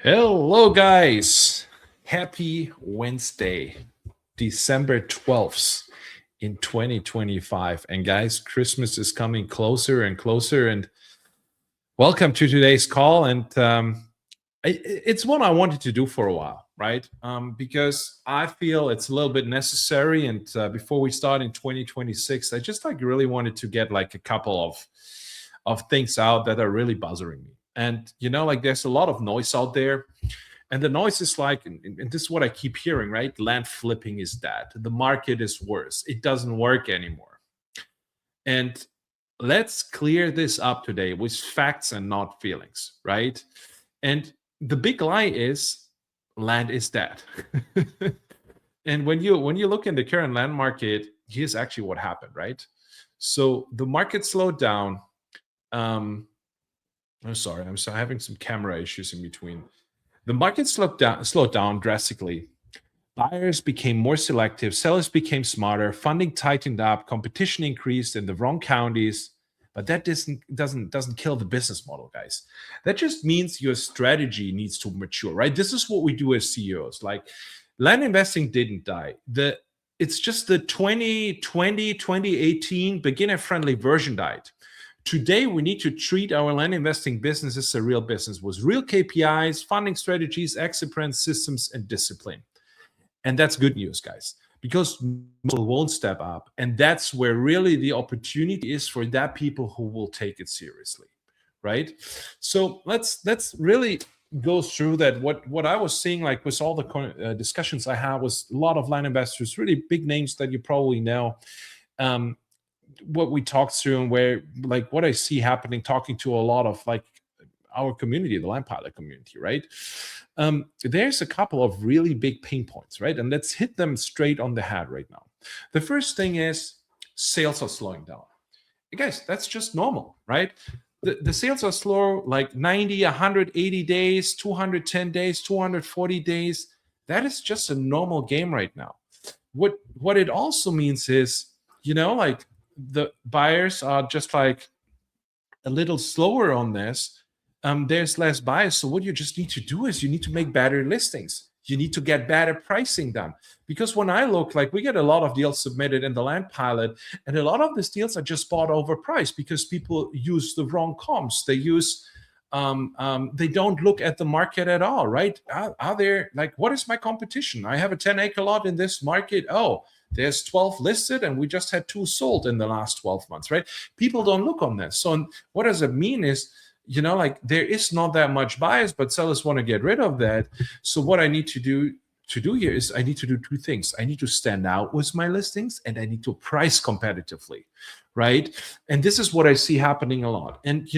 Hello, guys. Happy Wednesday, December 12th in 2025. And, guys, Christmas is coming closer and closer. And welcome to today's call. And it's one I wanted to do for a while, right? Because I feel it's a little bit necessary. And before we start in 2026, I just really wanted to get a couple of things out that are really bothering me. And there's a lot of noise out there, and the noise is and this is what I keep hearing, right? Land flipping is dead. The market is worse. It doesn't work anymore. And let's clear this up today with facts and not feelings, right? And the big lie is land is dead. And when you look in the current land market, here's actually what happened, right? So the market slowed down. I'm sorry, I'm having some camera issues in between. The market slowed down drastically. Buyers became more selective, sellers became smarter, funding tightened up, competition increased in the wrong counties. But that doesn't kill the business model, guys. That just means your strategy needs to mature, right? This is what we do as CEOs. Like, land investing didn't die. It's just the 2020, 2018 beginner friendly version died. Today, we need to treat our land investing business as a real business with real KPIs, funding strategies, exit plans, systems, and discipline. And that's good news, guys, because people won't step up. And that's where really the opportunity is for that people who will take it seriously, right? So let's really go through that. What I was seeing, like with all the discussions I had, was a lot of land investors, really big names that you probably know. What we talked through and where what I see happening, talking to a lot of our community, the land pilot community, right? There's a couple of really big pain points, right? And let's hit them straight on the head right now. The first thing is sales are slowing down. Guys, that's just normal, right? The sales are slow, like 90, 180 days, 210 days, 240 days. That is just a normal game right now. What it also means is, the buyers are just a little slower on this. There's less buyers. So what you just need to do is you need to make better listings. You need to get better pricing done. Because when I look, we get a lot of deals submitted in the land pilot, and a lot of these deals are just bought overpriced because people use the wrong comps. They they don't look at the market at all, right? Are there what is my competition? I have a 10-acre lot in this market. Oh, there's 12 listed and we just had 2 sold in the last 12 months, right? People don't look on this. So what does it mean is, there is not that much buyers, but sellers want to get rid of that. So what I need to do here is I need to do 2 things. I need to stand out with my listings, and I need to price competitively, right? And this is what I see happening a lot. And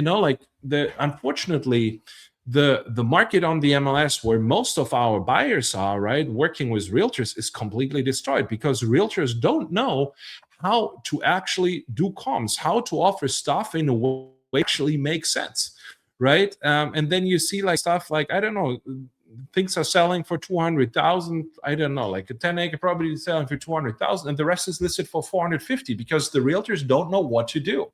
unfortunately, the market on the MLS, where most of our buyers are, right, working with realtors, is completely destroyed because realtors don't know how to actually do comms, how to offer stuff in a way that actually makes sense, right? And then you see stuff I don't know, things are selling for 200,000. I don't know, a 10-acre property is selling for 200,000, and the rest is listed for 450 because the realtors don't know what to do.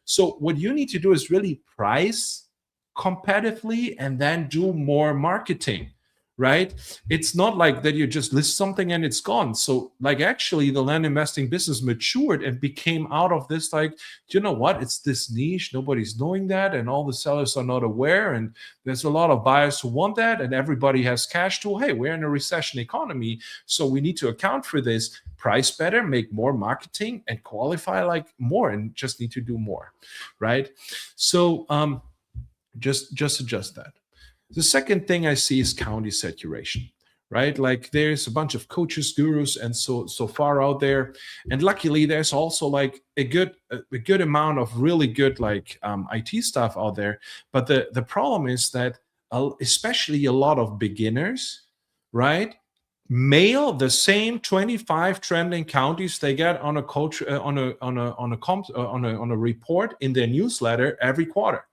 So what you need to do is really price competitively and then do more marketing, right? It's not that you just list something and it's gone. So actually the land investing business matured and became out of this you know what, it's this niche, nobody's knowing that, and all the sellers are not aware, and there's a lot of buyers who want that, and everybody has cash too. Hey, we're in a recession economy, so we need to account for this, price better, make more marketing, and qualify more, and just need to do more, right? So just adjust that. The second thing I see is county saturation, right? There's a bunch of coaches, gurus, and so far out there, and luckily there's also a good amount of really good IT stuff out there. But the problem is that especially a lot of beginners, right, mail the same 25 trending counties they get on a coach on a report in their newsletter every quarter.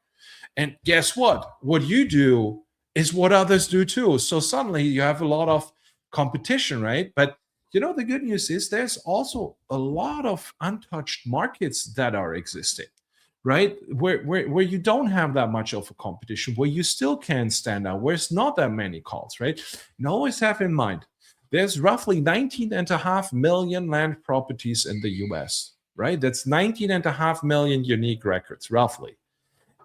And guess what? What you do is what others do too. So suddenly you have a lot of competition, right? But the good news is there's also a lot of untouched markets that are existing, right? Where you don't have that much of a competition, where you still can stand out, where it's not that many calls, right? And always have in mind, there's roughly 19.5 million land properties in the US, right? That's 19.5 million unique records, roughly.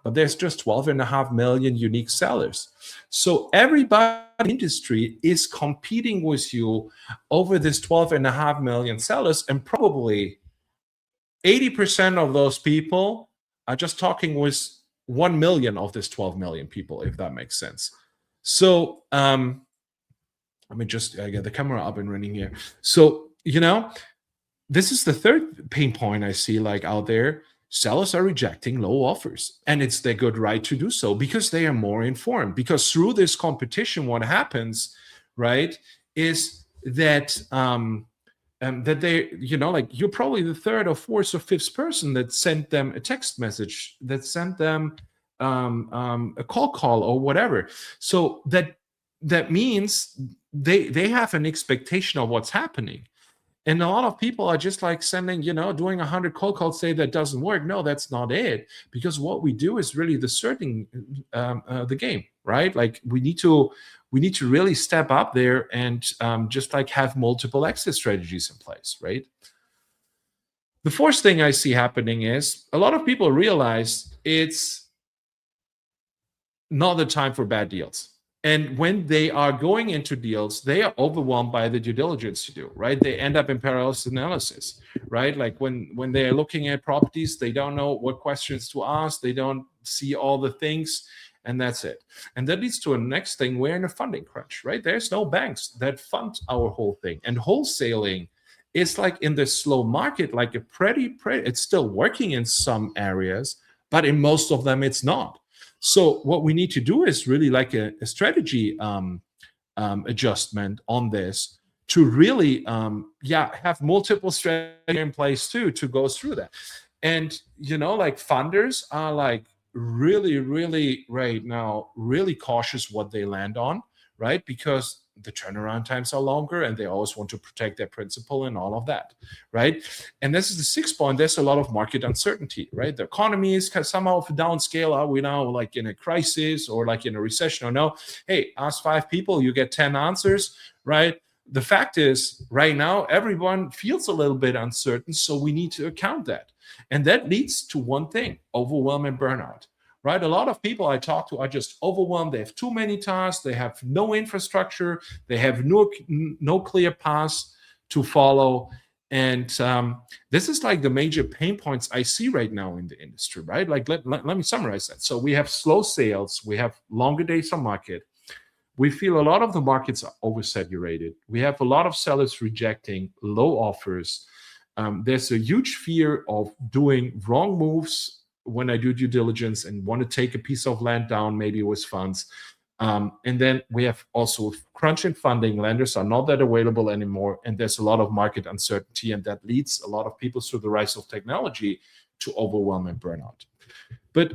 But there's just 12.5 million unique sellers. So everybody in the industry is competing with you over this 12.5 million sellers, and probably 80% of those people are just talking with 1 million of this 12 million people, if that makes sense. So let me just get the camera up and running here. So, this is the third pain point I see like out there. Sellers are rejecting low offers, and it's their good right to do so because they are more informed. Because through this competition, what happens, right, is that that they, like you're probably the third or fourth or fifth person that sent them a text message, that sent them a call or whatever. So that means they have an expectation of what's happening. And a lot of people are just like sending, doing 100 cold calls, say that doesn't work. No, that's not it. Because what we do is really discerning the game, right? Like we need to really step up there and just like have multiple exit strategies in place, right? The fourth thing I see happening is a lot of people realize it's not the time for bad deals. And when they are going into deals, they are overwhelmed by the due diligence to do, right? They end up in paralysis analysis, right? Like when they're looking at properties, they don't know what questions to ask. They don't see all the things, and that's it. And that leads to a next thing. We're in a funding crunch, right? There's no banks that fund our whole thing. And wholesaling is like in the slow market, like a pretty, it's still working in some areas, but in most of them, it's not. So what we need to do is really like a strategy adjustment on this to really, have multiple strategies in place too to go through that. And like funders are like really, really right now really cautious what they land on, right? Because the turnaround times are longer and they always want to protect their principal and all of that, right? And this is the sixth point. There's a lot of market uncertainty, right? The economy is somehow downscale. Are we now like in a crisis or like in a recession or no? Hey, ask 5 people, you get 10 answers, right? The fact is right now, everyone feels a little bit uncertain. So we need to account that. And that leads to one thing, overwhelm and burnout. Right? A lot of people I talk to are just overwhelmed. They have too many tasks. They have no infrastructure. They have no clear paths to follow. And this is like the major pain points I see right now in the industry, right? Like let me summarize that. So we have slow sales. We have longer days on market. We feel a lot of the markets are oversaturated. We have a lot of sellers rejecting low offers. There's a huge fear of doing wrong moves when I do due diligence and want to take a piece of land down, maybe with funds. And then we have also crunch in funding. Lenders are not that available anymore. And there's a lot of market uncertainty. And that leads a lot of people through the rise of technology to overwhelm and burnout. But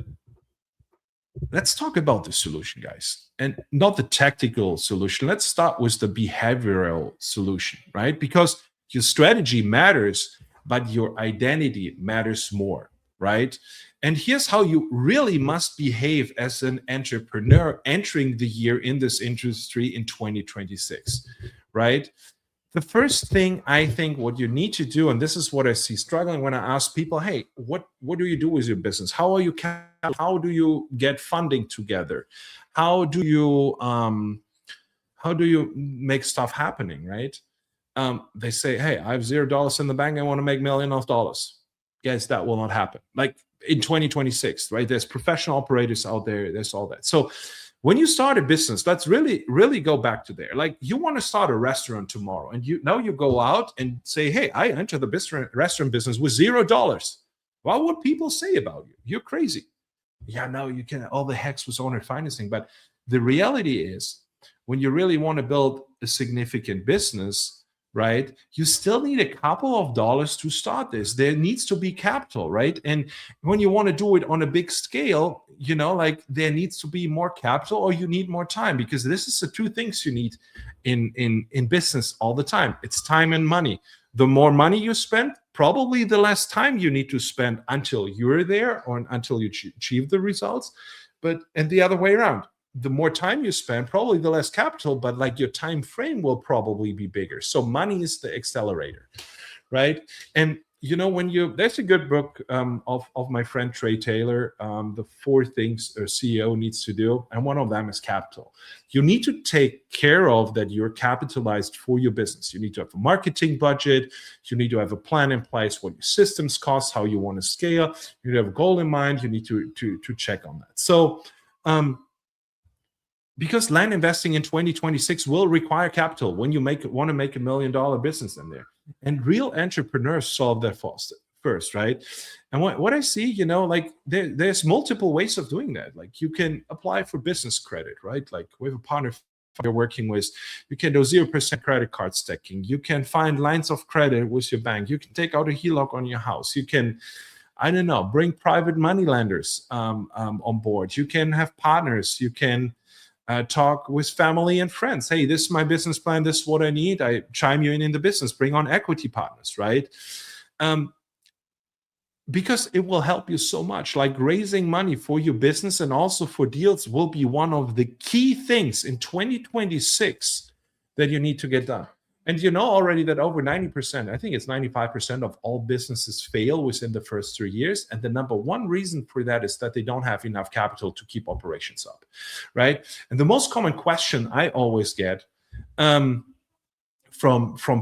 let's talk about the solution, guys, and not the tactical solution. Let's start with the behavioral solution, right? Because your strategy matters, but your identity matters more, right? And here's how you really must behave as an entrepreneur entering the year in this industry in 2026, right? The first thing I think what you need to do, and this is what I see struggling when I ask people, hey, what do you do with your business? How are you? How do you get funding together? How do you make stuff happening, right? They say, hey, I have $0 in the bank. I want to make millions of dollars. Guys, that will not happen. Like in 2026, right? There's professional operators out there. There's all that. So when you start a business, let's really, really go back to there. Like you want to start a restaurant tomorrow, and you go out and say, hey, I enter the restaurant business with $0. What would people say about you? You're crazy. Yeah, no, you can, all the hex with owner financing. But the reality is, when you really want to build a significant business, right, you still need a couple of dollars to start this. There needs to be capital, right? And when you want to do it on a big scale, like there needs to be more capital, or you need more time, because this is the two things you need in business all the time. It's time and money. The more money you spend, probably the less time you need to spend until you're there or until you achieve the results. And the other way around, the more time you spend, probably the less capital, but like your time frame will probably be bigger. So money is the accelerator, right? And there's a good book of my friend Trey Taylor, the 4 things a CEO needs to do, and one of them is capital. You need to take care of that you're capitalized for your business. You need to have a marketing budget. You need to have a plan in place, what your systems cost, how you want to scale. You need to have a goal in mind. You need to check on that. So because land investing in 2026 will require capital when you want to make $1 million business in there. And real entrepreneurs solve that first, right? And what I see, like there's multiple ways of doing that. Like you can apply for business credit, right? Like we have a partner you're working with. You can do 0% credit card stacking. You can find lines of credit with your bank. You can take out a HELOC on your house. You can, I don't know, bring private money lenders on board. You can have partners. You can talk with family and friends. Hey, this is my business plan. This is what I need. I chime you in the business. Bring on equity partners, right? Because it will help you so much. Like raising money for your business and also for deals will be one of the key things in 2026 that you need to get done. And you know already that over 90%, I think it's 95% of all businesses fail within the first 3 years. And the number one reason for that is that they don't have enough capital to keep operations up, right? And the most common question I always get from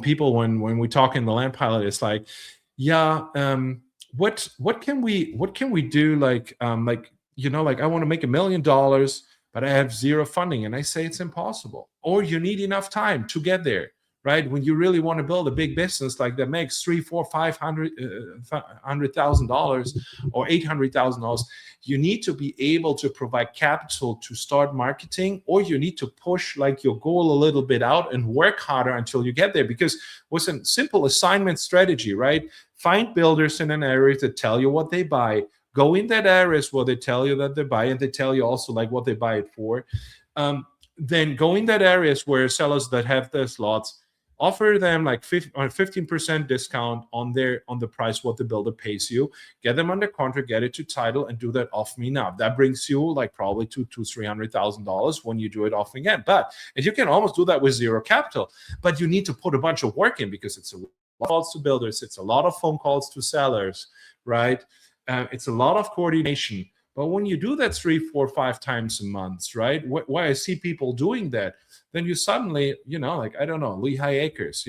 people when we talk in the Land Pilot is like, yeah, what can we do? Like I want to make $1 million, but I have zero funding. And I say it's impossible, or you need enough time to get there. Right, when you really want to build a big business like that makes $300,000 or $800,000, you need to be able to provide capital to start marketing, or you need to push like your goal a little bit out and work harder until you get there. Because with a simple assignment strategy, right? Find builders in an area that tell you what they buy. Go in that areas where they tell you that they buy, and they tell you also like what they buy it for. Then go in that areas where sellers that have their slots. Offer them like 15% discount on the price what the builder pays you. Get them under contract, get it to title, and do that off me now. That brings you like probably $200,000-$300,000 when you do it off again. And you can almost do that with zero capital. But you need to put a bunch of work in, because it's a lot of calls to builders, it's a lot of phone calls to sellers, right? It's a lot of coordination. But when you do that 3, 4, 5 times a month, right? Why I see people doing that, then you suddenly, like, I don't know, Lehigh Acres,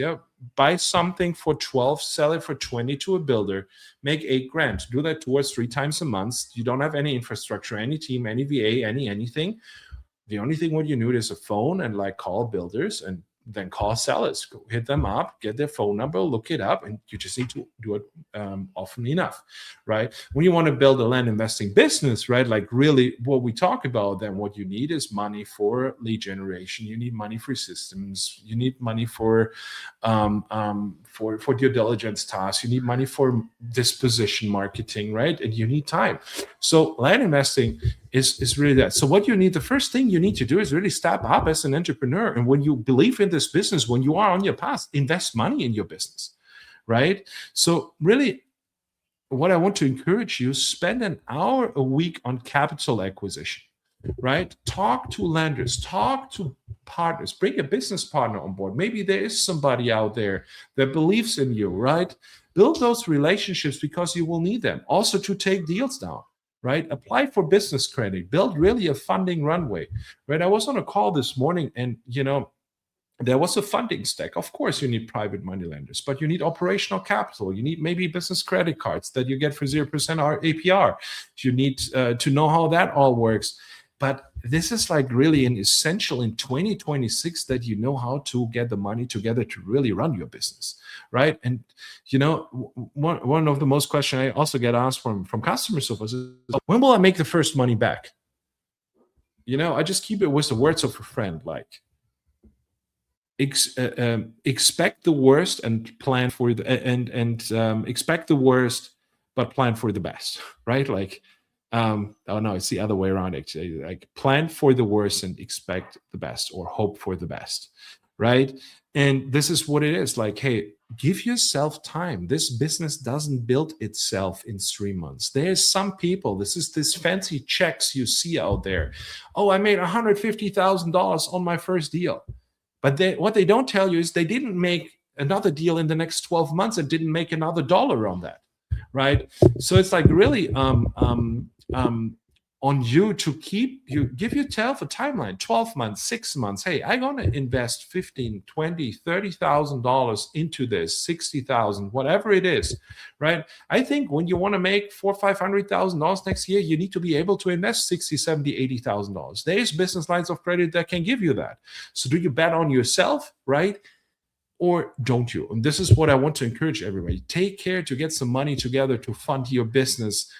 buy something for 12, sell it for 20 to a builder, make $8,000. Do that 2 or 3 times a month. You don't have any infrastructure, any team, any VA, anything. The only thing what you need is a phone and like call builders and then call sellers, go hit them up, get their phone number, look it up, and you just need to do it often enough, right? When you want to build a land investing business, right, like really what we talk about, then what you need is money for lead generation. You need money for systems. You need money for due diligence tasks. You need money for disposition marketing, right? And you need time. So land investing is really that. So what you need, the first thing you need to do is really step up as an entrepreneur. And when you believe in this business, when you are on your path, invest money in your business, right? So really what I want to encourage you, spend an hour a week on capital acquisition, right? Talk to lenders, talk to partners, bring a business partner on board. Maybe there is somebody out there that believes in you, right? Build those relationships, because you will need them also to take deals down. Right? Apply for business credit, build really a funding runway, right? I was on a call this morning and, there was a funding stack. Of course, you need private money lenders, but you need operational capital. You need maybe business credit cards that you get for 0% APR. You need to know how that all works. But this is like really an essential in 2026 that you know how to get the money together to really run your business, right? And one of the most questions I also get asked from customers of us is, when will I make the first money back? I just keep it with the words of a friend, like expect the worst and plan for the expect the worst but plan for the best, right? Like oh no, it's the other way around actually. Like plan for the worst and expect the best, or hope for the best, right? And this is what it is. Like, hey, give yourself time. This business doesn't build itself in 3 months. There's some people, this is this fancy checks you see out there. Oh, I made $150,000 on my first deal. But what they don't tell you is they didn't make another deal in the next 12 months and didn't make another dollar on that, right? So it's like really on you to give yourself a timeline, 12 months, 6 months. Hey, I'm going to invest 15, 20, $30,000 into this, 60,000, whatever it is, right? I think when you want to make $400,000 or $500,000 next year, you need to be able to invest 60, 70, $80,000. There's business lines of credit that can give you that. So do you bet on yourself, right? Or don't you? And this is what I want to encourage everybody. Take care to get some money together to fund your business,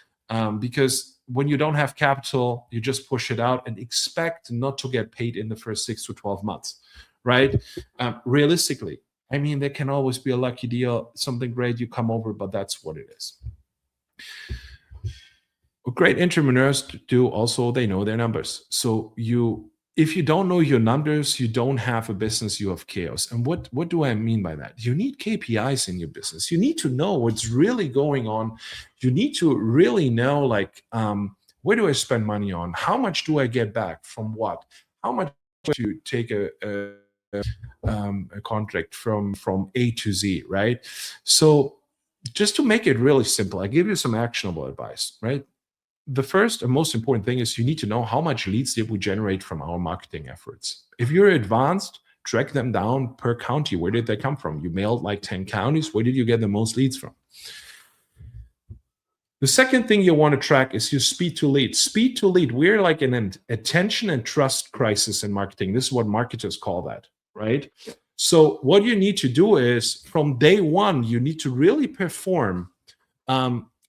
because when you don't have capital, you just push it out and expect not to get paid in the first 6 to 12 months, right? Realistically, I mean, there can always be a lucky deal, something great you come over, but that's what it is. What great entrepreneurs do also, they know their numbers. So if you don't know your numbers, you don't have a business, you have chaos. And what do I mean by that? You need KPIs in your business. You need to know what's really going on. You need to really know, like, where do I spend money on? How much do I get back from what? How much to take a contract from A to Z, right? So just to make it really simple, I give you some actionable advice, right? The first and most important thing is you need to know how much leads did we generate from our marketing efforts. If you're advanced, track them down per county. Where did they come from? You mailed like 10 counties. Where did you get the most leads from? The second thing you want to track is your speed to lead. Speed to lead, we're like in an attention and trust crisis in marketing. This is what marketers call that, right? So what you need to do is from day one, you need to really perform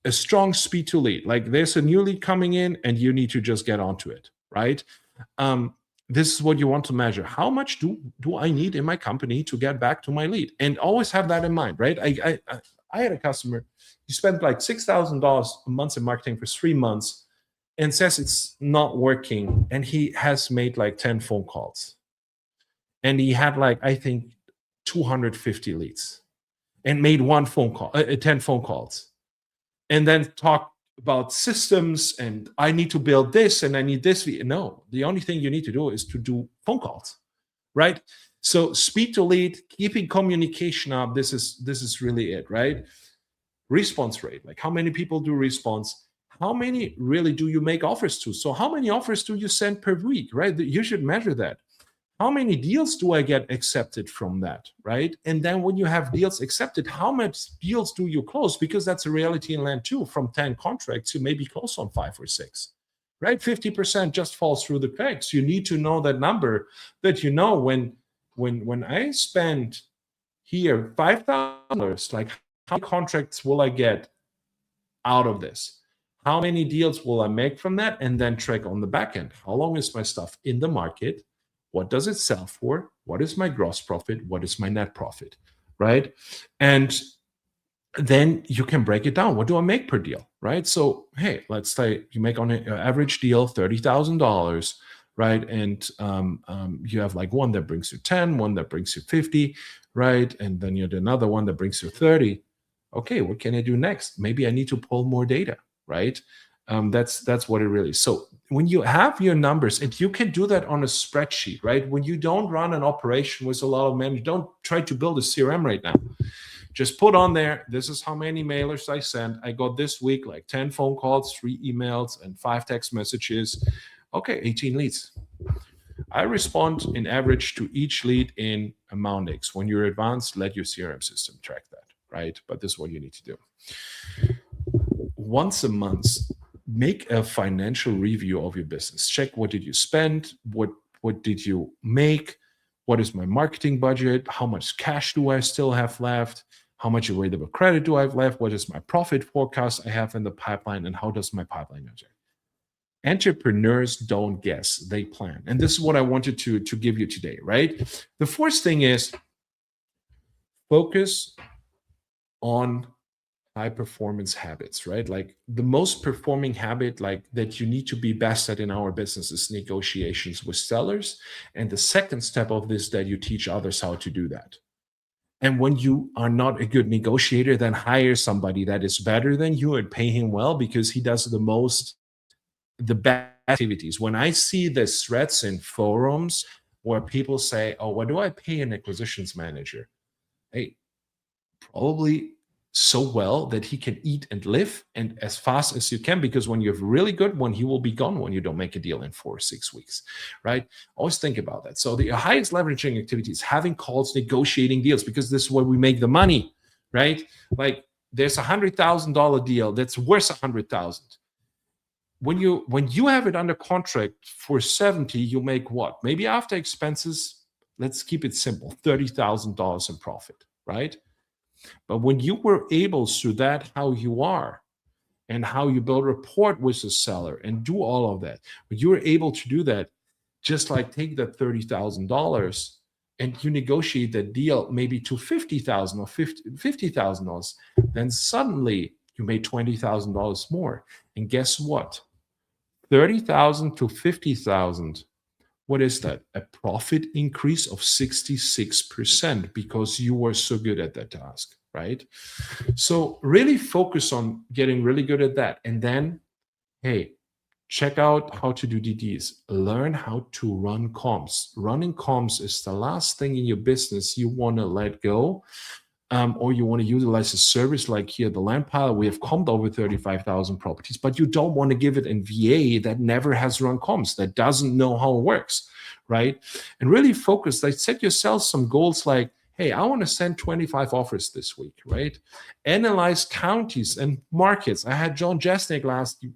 a strong speed to lead. Like there's a new lead coming in and you need to just get onto it, right? This is what you want to measure. How much do I need in my company to get back to my lead? And always have that in mind, right? I had a customer, he spent like $6,000 a month in marketing for 3 months and says it's not working. And he has made like 10 phone calls. And he had like, I think, 250 leads and made 10 phone calls. And then talk about systems and I need to build this and I need this. No, the only thing you need to do is to do phone calls, right? So speed to lead, keeping communication up. This is really it, right? Response rate, like how many people do response? How many really do you make offers to? So how many offers do you send per week, right? You should measure that. How many deals do I get accepted from that, right? And then when you have deals accepted, how much deals do you close? Because that's a reality in land too. From 10 contracts, you maybe close on 5 or 6, right? 50% just falls through the cracks. You need to know that number, that you know when I spend here $5,000, like how many contracts will I get out of this? How many deals will I make from that? And then track on the back end. How long is my stuff in the market? What does it sell for? What is my gross profit? What is my net profit, right? And then you can break it down. What do I make per deal, right? So, hey, let's say you make on an average deal $30,000, right? And you have like one that brings you 10, one that brings you 50, right? And then you have another one that brings you 30. Okay, what can I do next? Maybe I need to pull more data, right? That's what it really is. So when you have your numbers, and you can do that on a spreadsheet, right? When you don't run an operation with a lot of men, you don't try to build a CRM right now. Just put on there, this is how many mailers I sent. I got this week like 10 phone calls, 3 emails, and 5 text messages. Okay, 18 leads. I respond in average to each lead in amount X. When you're advanced, let your CRM system track that, right? But this is what you need to do. Once a month, make a financial review of your business. Check what did you spend, what did you make, what is my marketing budget, how much cash do I still have left, how much available credit do I have left, what is my profit forecast I have in the pipeline, and how does my pipeline look? Entrepreneurs don't guess, they plan. And this is what I wanted to give you today, right? The fourth thing is focus on high performance habits, right? Like the most performing habit, like that you need to be best at in our business, is negotiations with sellers. And the second step of this, that you teach others how to do that. And when you are not a good negotiator, then hire somebody that is better than you and pay him well, because he does the best activities. When I see the threads in forums where people say, oh, what do I pay an acquisitions manager? Hey, probably so well that he can eat and live and as fast as you can, because when you have a really good one, he will be gone when you don't make a deal in 4 or 6 weeks, right? Always think about that. So the highest leveraging activity is having calls, negotiating deals, because this is where we make the money, right? Like there's $100,000 deal that's worth 100,000. When you have it under contract for 70, you make what? Maybe after expenses, let's keep it simple, $30,000 in profit, right? But when you were able, through that, how you are and how you build rapport with the seller and do all of that, when you were able to do that, just like take that $30,000 and you negotiate that deal maybe to $50,000 or $50,000, then suddenly you made $20,000 more. And guess what? 30,000 to 50,000. What is that? A profit increase of 66%, because you were so good at that task, right? So really focus on getting really good at that. And then, hey, check out how to do DDs. Learn how to run comms. Running comms is the last thing in your business you want to let go. Or you want to utilize a service like here, the Land Pilot. We have comped over 35,000 properties, but you don't want to give it in VA that never has run comms, that doesn't know how it works, right? And really focus, like set yourself some goals like, hey, I want to send 25 offers this week, right? Analyze counties and markets. I had John Jesnick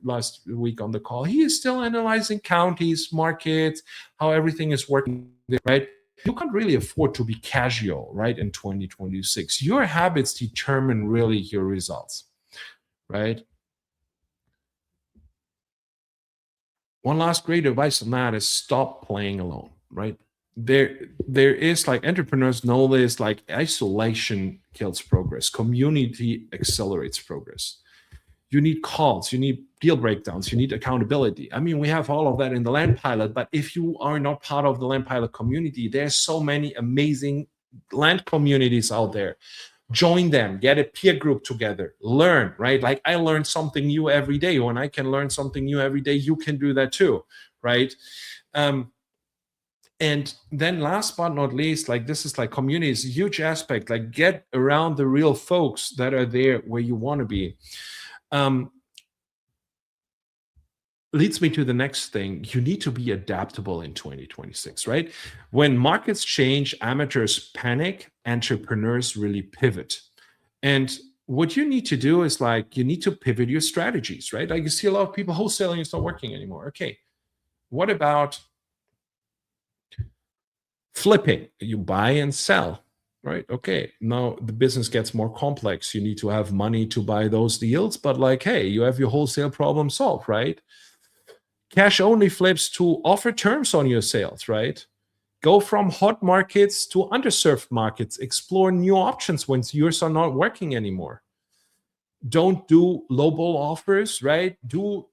last week on the call. He is still analyzing counties, markets, how everything is working there, right? You can't really afford to be casual, right, in 2026. Your habits determine really your results, right? One last great advice on that is stop playing alone, right? There is, like, entrepreneurs know this, like isolation kills progress. Community accelerates progress. You need calls, you need deal breakdowns, you need accountability. I mean, we have all of that in the Land Pilot, but if you are not part of the Land Pilot community, there's so many amazing land communities out there. Join them, get a peer group together, learn, right? Like I learn something new every day. When I can learn something new every day, you can do that too, right? And then last but not least, like this is like community is a huge aspect. Like get around the real folks that are there where you want to be. Leads me to the next thing. You need to be adaptable in 2026, right? When markets change, amateurs panic, entrepreneurs really pivot. And what you need to do is like, you need to pivot your strategies, right? Like you see a lot of people wholesaling is not working anymore. Okay, what about flipping? You buy and sell, right? Okay, now the business gets more complex. You need to have money to buy those deals, but like, hey, you have your wholesale problem solved, right? Cash only flips to offer terms on your sales, right? Go from hot markets to underserved markets. Explore new options when yours are not working anymore. Don't do lowball offers, right? Do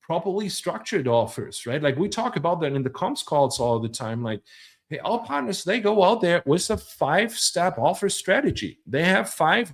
properly structured offers, right? Like we talk about that in the comms calls all the time. Like, hey, all partners, they go out there with a 5-step offer strategy. They have 5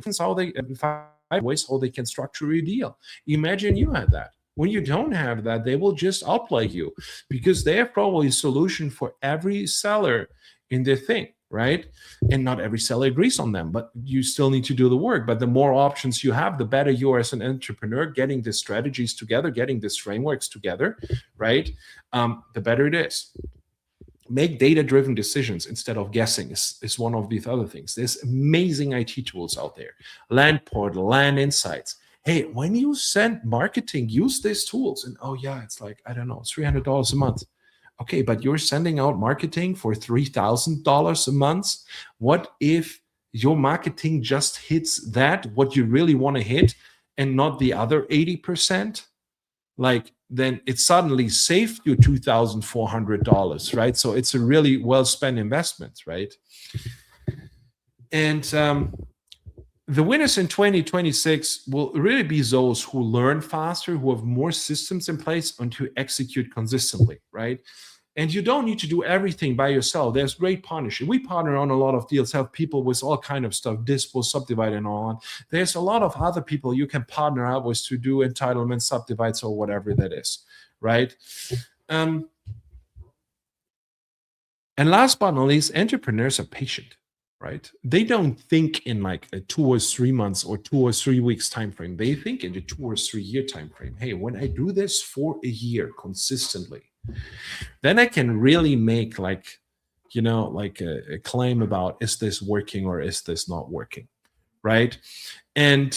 ways how they can structure a deal. Imagine you had that. When you don't have that, they will just outplay you because they have probably a solution for every seller in their thing, right? And not every seller agrees on them, but you still need to do the work. But the more options you have, the better you are as an entrepreneur getting the strategies together, getting these frameworks together, right? The better it is. Make data-driven decisions instead of guessing is one of these other things. There's amazing IT tools out there. Land Portal, Land Insights. Hey, when you send marketing, use these tools. And oh yeah, it's like, I don't know, $300 a month. Okay, but you're sending out marketing for $3,000 a month. What if your marketing just hits that, what you really want to hit, and not the other 80%? Like, then it suddenly saved you $2,400, right? So it's a really well-spent investment, right? And The winners in 2026 will really be those who learn faster, who have more systems in place, and who execute consistently, right? And you don't need to do everything by yourself. There's great partnership. We partner on a lot of deals, have people with all kind of stuff, dispo, subdivide, and all on. There's a lot of other people you can partner up with to do entitlements, subdivides, or whatever that is, right? And last but not least, entrepreneurs are patient, right? They don't think in like a 2 or 3 months or 2 or 3 weeks time frame. They think in a 2 or 3 year time frame. Hey, when I do this for a year consistently, then I can really make like, like a claim about, is this working or is this not working, right? And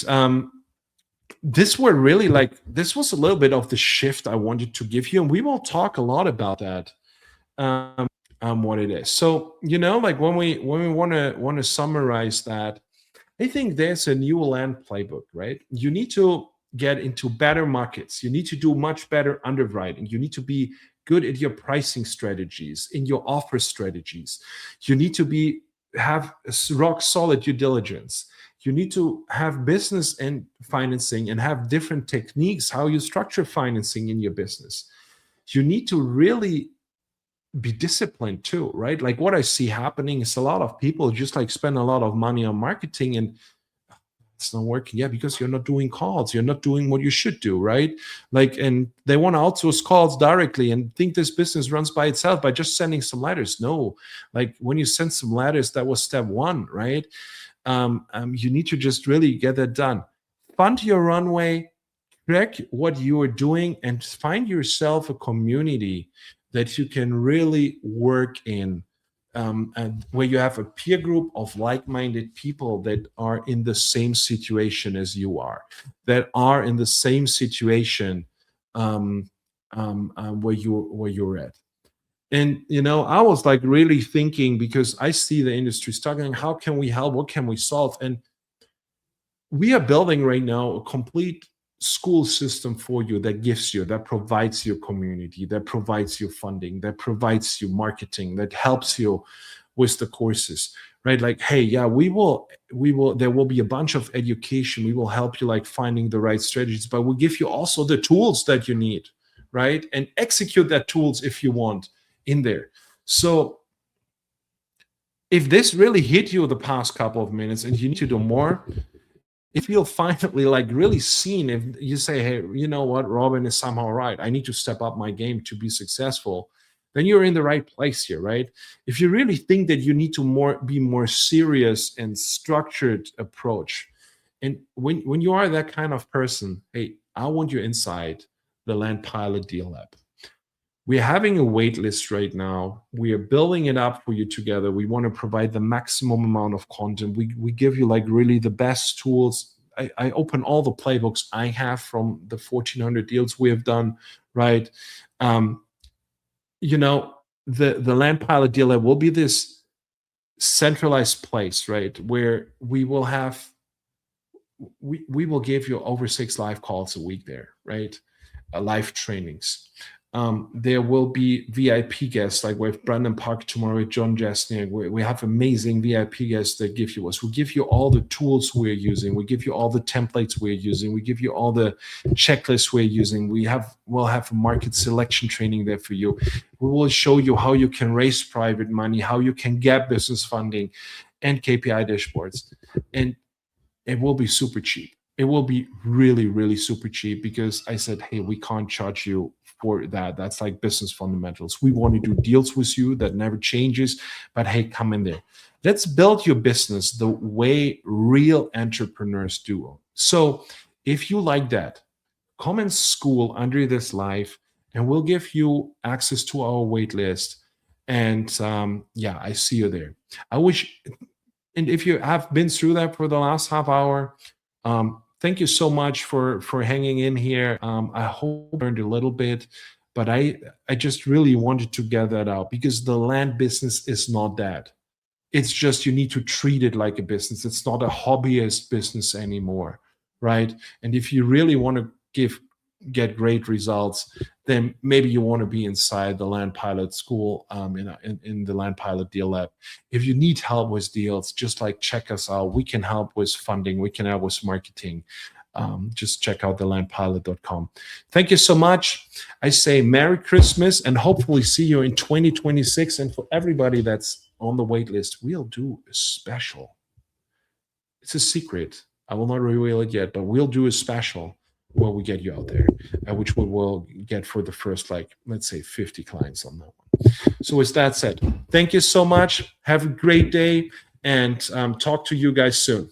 this were really like, this was a little bit of the shift I wanted to give you, and we will talk a lot about that. What it is. So, like when we want to summarize that, I think there's a new land playbook, right? You need to get into better markets. You need to do much better underwriting. You need to be good at your pricing strategies, in your offer strategies. You need to have rock solid due diligence. You need to have business and financing and have different techniques, how you structure financing in your business. You need to really be disciplined too, right? Like what I see happening is a lot of people just like spend a lot of money on marketing and it's not working. Yeah, because you're not doing calls, you're not doing what you should do, right? Like, and they want to outsource calls directly and think this business runs by itself by just sending some letters. No, like when you send some letters, that was step one, right? You need to just really get that done. Fund your runway, track what you are doing, and find yourself a community that you can really work in, and where you have a peer group of like-minded people that are in the same situation as you are, that are in the same situation where you're at. And I was like really thinking, because I see the industry struggling. How can we help? What can we solve? And we are building right now a complete school system for you that provides you community, that provides you funding, that provides you marketing, that helps you with the courses, right? Like, hey, yeah, there will be a bunch of education. We will help you like finding the right strategies, but we'll give you also the tools that you need, right? And execute that tools if you want in there. So if this really hit you the past couple of minutes and you need to do more, if you'll finally like really seen, if you say, hey, you know what, Robin is somehow right, I need to step up my game to be successful, then you're in the right place here, right? If you really think that you need to be more serious and structured approach, and when you are that kind of person, hey, I want you inside the Land Pilot Deal Lab. We're having a wait list right now. We are building it up for you together. We want to provide the maximum amount of content. We give you like really the best tools. I open all the playbooks I have from the 1,400 deals we have done, right? The Land Pilot Deal Lab will be this centralized place, right? Where we will give you over 6 live calls a week there, right? Live trainings. There will be VIP guests, like with Brandon Park tomorrow, with John Jasniak. We have amazing VIP guests that give you us. We give you all the tools we're using. We give you all the templates we're using. We give you all the checklists we're using. We'll have a market selection training there for you. We will show you how you can raise private money, how you can get business funding, and KPI dashboards. And it will be super cheap. It will be really, really super cheap, because I said, hey, we can't charge you for that. That's like business fundamentals. We want to do deals with you that never changes, but hey, come in there. Let's build your business the way real entrepreneurs do. So if you like that, come and school under this live, and we'll give you access to our wait list. And I see you there. And if you have been through that for the last half hour, thank you so much for hanging in here. I hope you learned a little bit, but I just really wanted to get that out, because the land business is not that. It's just you need to treat it like a business. It's not a hobbyist business anymore, right? And if you really want to give get great results, then maybe you want to be inside the Land Pilot school, in the Land Pilot Deal Lab. If you need help with deals, just like check us out. We can help with funding. We can help with marketing. Just check out thelandpilot.com. Thank you so much. I say Merry Christmas and hopefully see you in 2026. And for everybody that's on the wait list, we'll do a special. It's a secret. I will not reveal it yet, but we'll do a special where we get you out there, which we will get for the first, like, let's say 50 clients on that one. So with that said, thank you so much. Have a great day and talk to you guys soon.